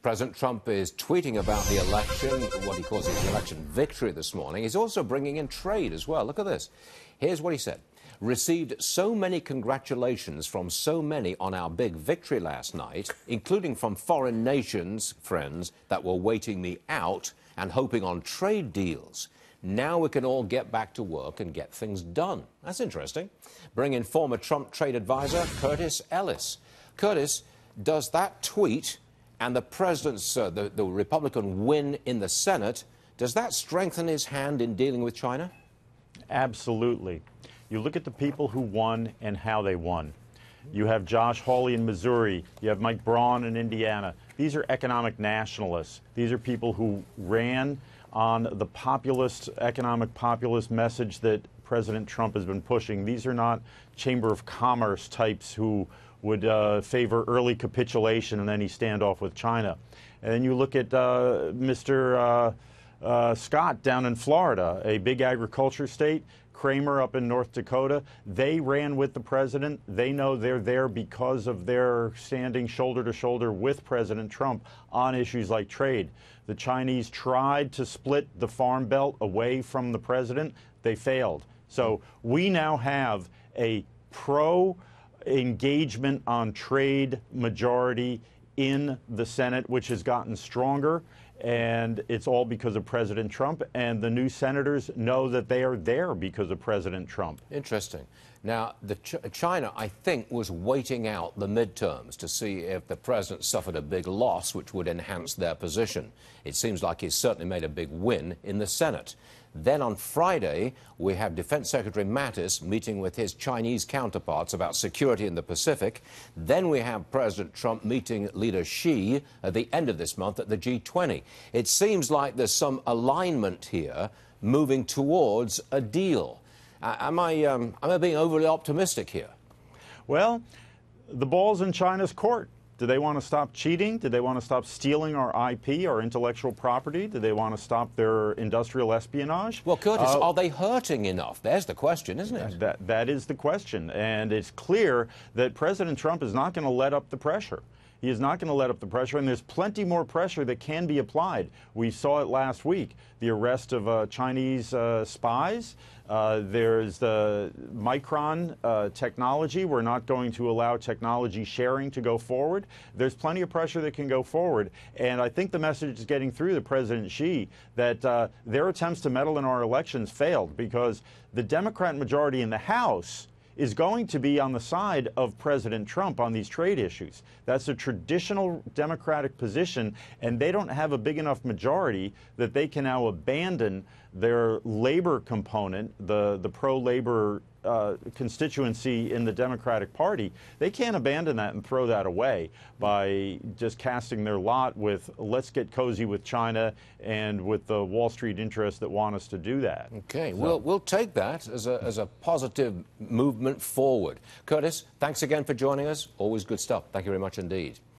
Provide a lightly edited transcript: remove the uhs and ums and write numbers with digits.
President Trump is tweeting about the election, what he calls his election victory this morning. He's also bringing in trade as well. Look at this. Here's what he said. Received so many congratulations from so many on our big victory last night, including from foreign nations, friends, that were waiting me out and hoping on trade deals. Now we can all get back to work and get things done. That's interesting. Bring in former Trump trade advisor Curtis Ellis. Curtis, does that tweet and the president's, the Republican win in the Senate, does that strengthen his hand in dealing with China? Absolutely. You look at the people who won and how they won. You have Josh Hawley in Missouri. You have Mike Braun in Indiana. These are economic nationalists. These are people who ran on the populist, economic populist message that President Trump has been pushing. These are not Chamber of Commerce types who would favor early capitulation and then he stand off with China. And then you look at Mr. Scott down in Florida, a big agriculture state, Kramer up in North Dakota. They ran with the president. They know they're there because of their standing shoulder to shoulder with President Trump on issues like trade. The Chinese tried to split the Farm Belt away from the president. They failed. So we now have a pro-engagement on trade majority in the Senate, which has gotten stronger. And it's all because of President Trump, and the new senators know that they are there because of President Trump. Interesting. Now, China, I think, was waiting out the midterms to see if the president suffered a big loss, which would enhance their position. It seems like he's certainly made a big win in the Senate. Then on Friday, we have Defense Secretary Mattis meeting with his Chinese counterparts about security in the Pacific. Then we have President Trump meeting leader Xi at the end of this month at the G20. It seems like there's some alignment here moving towards a deal. Am I being overly optimistic here? Well, the ball's in China's court. Do they want to stop cheating? Do they want to stop stealing our IP, our intellectual property? Do they want to stop their industrial espionage? Well, Curtis, are they hurting enough? There's the question, isn't it? That is the question. And it's clear that President Trump is not going to let up the pressure. He is not going to let up the pressure, and there's plenty more pressure that can be applied. We saw it last week, the arrest of Chinese spies. There's the Micron technology. We're not going to allow technology sharing to go forward. There's plenty of pressure that can go forward, and I think the message is getting through to President Xi that their attempts to meddle in our elections failed because the Democrat majority in the House is going to be on the side of President Trump on these trade issues. That's a traditional Democratic position, and they don't have a big enough majority that they can now abandon their labor component, the pro-labor constituency in the Democratic Party. They can't abandon that and throw that away by just casting their lot with let's get cozy with China and with the Wall Street interests that want us to do that. Okay, so we'll take that as a positive movement forward. Curtis, thanks again for joining us. Always good stuff. Thank you very much indeed.